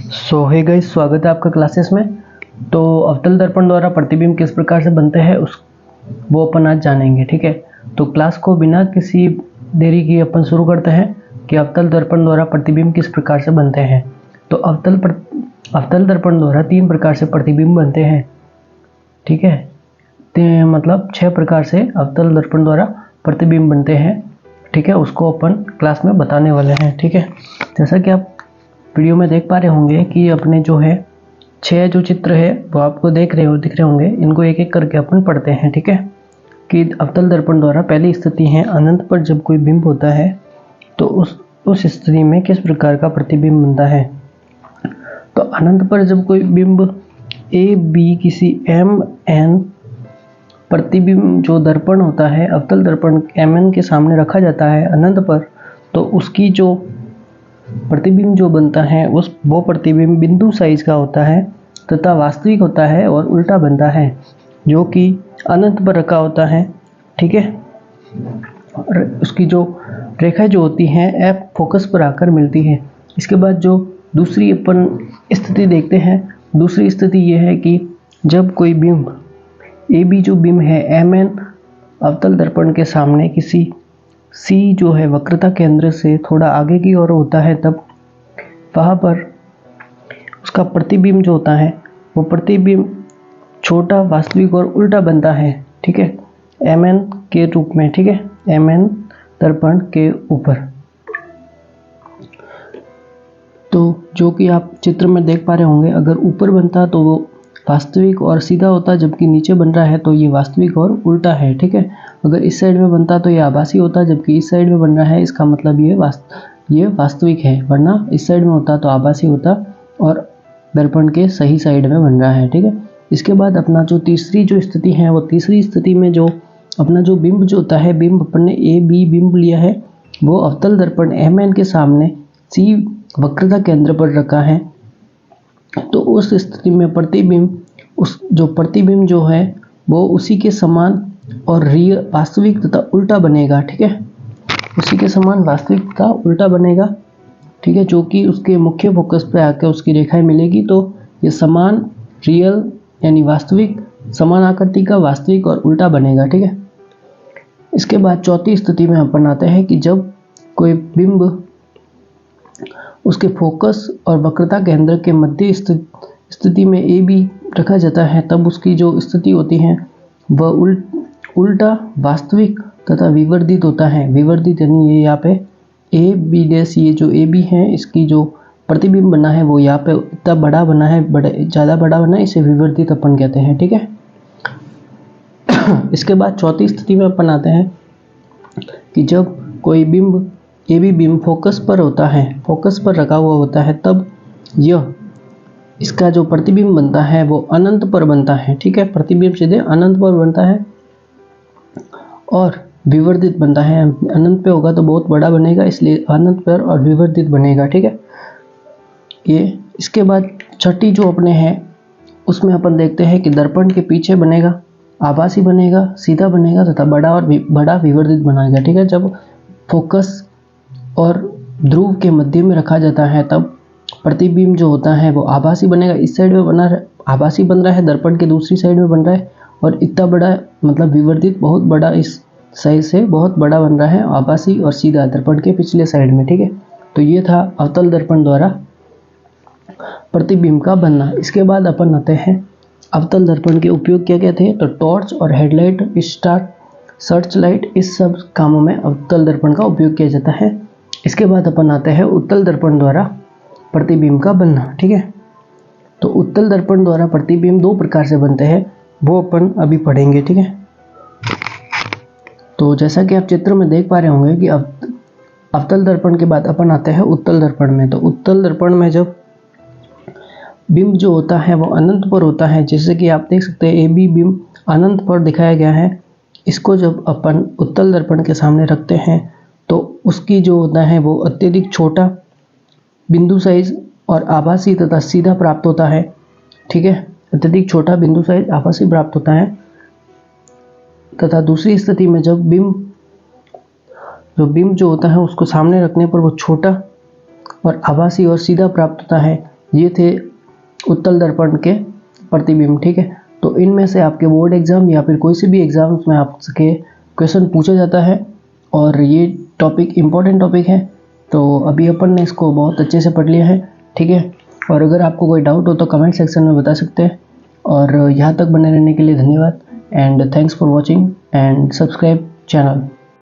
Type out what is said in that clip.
Hey guys, स्वागत है आपका क्लासेस में। तो अवतल दर्पण द्वारा प्रतिबिंब किस प्रकार से बनते हैं वो अपन आज जानेंगे। ठीक है, तो क्लास को बिना किसी देरी के अपन शुरू करते हैं कि अवतल दर्पण द्वारा प्रतिबिंब किस प्रकार से बनते हैं। तो अवतल दर्पण द्वारा 3 प्रकार से प्रतिबिंब बनते हैं। ठीक है, मतलब 6 प्रकार से अवतल दर्पण द्वारा प्रतिबिंब बनते हैं। ठीक है, उसको अपन क्लास में बताने वाले हैं। ठीक है, जैसा कि आप वीडियो में देख पा रहे होंगे कि अपने जो है 6 जो चित्र है वो आपको दिख रहे होंगे। इनको एक एक करके अपन पढ़ते हैं। ठीक है, कि अवतल दर्पण द्वारा पहली स्थिति है अनंत पर जब कोई बिंब होता है तो उस स्थिति में किस प्रकार का प्रतिबिंब बनता है। तो अनंत पर जब कोई बिंब ए बी किसी एम एन प्रतिबिंब जो दर्पण होता है अवतल दर्पण एम एन के सामने रखा जाता है अनंत पर, तो उसकी जो प्रतिबिंब जो बनता है वो प्रतिबिंब बिंदु साइज का होता है तथा वास्तविक होता है और उल्टा बनता है जो कि अनंत पर रखा होता है। ठीक है, और उसकी जो रेखा जो होती है एफ फोकस पर आकर मिलती है। इसके बाद जो दूसरी अपन स्थिति देखते हैं, दूसरी स्थिति ये है कि जब कोई बिंब ए बी जो बिंब है एम एन अवतल दर्पण के सामने किसी सी जो है वक्रता केंद्र से थोड़ा आगे की ओर होता है, तब वहाँ पर उसका प्रतिबिंब जो होता है वो प्रतिबिंब छोटा वास्तविक और उल्टा बनता है। ठीक है, एम एन के रूप में। ठीक है, एम एन दर्पण के ऊपर। तो जो कि आप चित्र में देख पा रहे होंगे, अगर ऊपर बनता तो वो वास्तविक और सीधा होता, जबकि नीचे बन रहा है तो ये वास्तविक और उल्टा है। ठीक है, अगर इस साइड में बनता तो ये आभासी होता, जबकि इस साइड में बन रहा है इसका मतलब ये वास्तविक है, वरना इस साइड में होता तो आभासी होता और दर्पण के सही साइड में बन रहा है। ठीक है, इसके बाद अपना जो तीसरी जो स्थिति है वो तीसरी स्थिति में जो अपना जो बिंब जो होता है, बिंब अपन ने ए बी बिंब लिया है वो अवतल दर्पण एम एन के सामने सी वक्रता केंद्र पर रखा है। तो उस स्थिति में प्रतिबिंब जो है वो उसी के समान और रियल वास्तविक तथा उल्टा बनेगा। ठीक है, उसी के समान वास्तविक तथा उल्टा बनेगा। ठीक है, जो कि उसके मुख्य फोकस पे आकर उसकी रेखाएं मिलेगी तो ये समान रियल यानी वास्तविक समान आकृति का वास्तविक और उल्टा बनेगा। ठीक है, इसके बाद चौथी स्थिति में अपन आते हैं कि जब कोई बिंब उसके फोकस और वक्रता केंद्र के मध्य स्थिति में ए बी रखा जाता है, तब उसकी जो स्थिति होती है वह उल्टा वास्तविक तथा विवर्धित होता है। विवर्धित यानी ये यहाँ पे ए बी डैश, ये जो ए बी है इसकी जो प्रतिबिंब बना है वो यहाँ पे इतना बड़ा बना है, ज़्यादा बड़ा बना है, इसे विवर्धित अपन कहते हैं। ठीक है, इसके बाद चौथी स्थिति में अपन आते हैं कि जब कोई बिंब ए बी बिंब फोकस पर होता है, फोकस पर रखा हुआ होता है, तब यह इसका जो प्रतिबिंब बनता है वो अनंत पर बनता है। ठीक है, प्रतिबिंब सीधे अनंत पर बनता है और विवर्धित बनता है। अनंत पे होगा तो बहुत बड़ा बनेगा, इसलिए अनंत पर और विवर्धित बनेगा। ठीक है, ये इसके बाद छठी जो अपने हैं उसमें अपन देखते हैं कि दर्पण के पीछे बनेगा, आभासी बनेगा, सीधा बनेगा तथा बड़ा विवर्धित बनेगा। ठीक है, जब फोकस और ध्रुव के मध्य में रखा जाता है तब प्रतिबिंब जो होता है वो आभासी बनेगा। इस साइड में बना आभासी बन रहा है, दर्पण के दूसरी साइड में बन रहा है और इतना बड़ा मतलब विवर्धित बहुत बड़ा इस साइज से बहुत बड़ा बन रहा है, आभासी और सीधा दर्पण के पिछले साइड में। ठीक है, तो ये था अवतल दर्पण द्वारा प्रतिबिंब का बनना। इसके बाद अपन आते हैं अवतल दर्पण के उपयोग क्या क्या थे। तो टॉर्च और हेडलाइट, स्टार, सर्च लाइट, इस सब कामों में अवतल दर्पण का उपयोग किया जाता है। इसके बाद अपन आते हैं उत्तल दर्पण द्वारा प्रतिबिंब का बनना। ठीक है, तो उत्तल दर्पण द्वारा प्रतिबिंब 2 प्रकार से बनते हैं, वो अपन अभी पढ़ेंगे। ठीक है, तो जैसा कि आप चित्र में देख पा रहे होंगे कि अवतल दर्पण के बाद अपन आते हैं उत्तल दर्पण में। तो उत्तल दर्पण में जब बिंब जो होता है वो अनंत पर होता है, जैसे कि आप देख सकते हैं ए बी बिंब अनंत पर दिखाया गया है। इसको जब अपन उत्तल दर्पण के सामने रखते हैं तो उसकी जो होता है वो अत्यधिक छोटा बिंदु साइज और आभासी तथा सीधा प्राप्त होता है। ठीक है, अत्यधिक छोटा बिंदु साइज आभासी प्राप्त होता है तथा दूसरी स्थिति में जब बिंब जो होता है उसको सामने रखने पर वो छोटा और आभासी और सीधा प्राप्त होता है। ये थे उत्तल दर्पण के प्रतिबिंब, ठीक है। तो इनमें से आपके बोर्ड एग्जाम या फिर कोई से भी एग्जाम्स में आपके क्वेश्चन पूछा जाता है और ये टॉपिक इम्पोर्टेंट टॉपिक है। तो अभी अपन ने इसको बहुत अच्छे से पढ़ लिया है, ठीक है। और अगर आपको कोई डाउट हो तो कमेंट सेक्शन में बता सकते हैं। और यहाँ तक बने रहने के लिए धन्यवाद and thanks for watching and subscribe channel.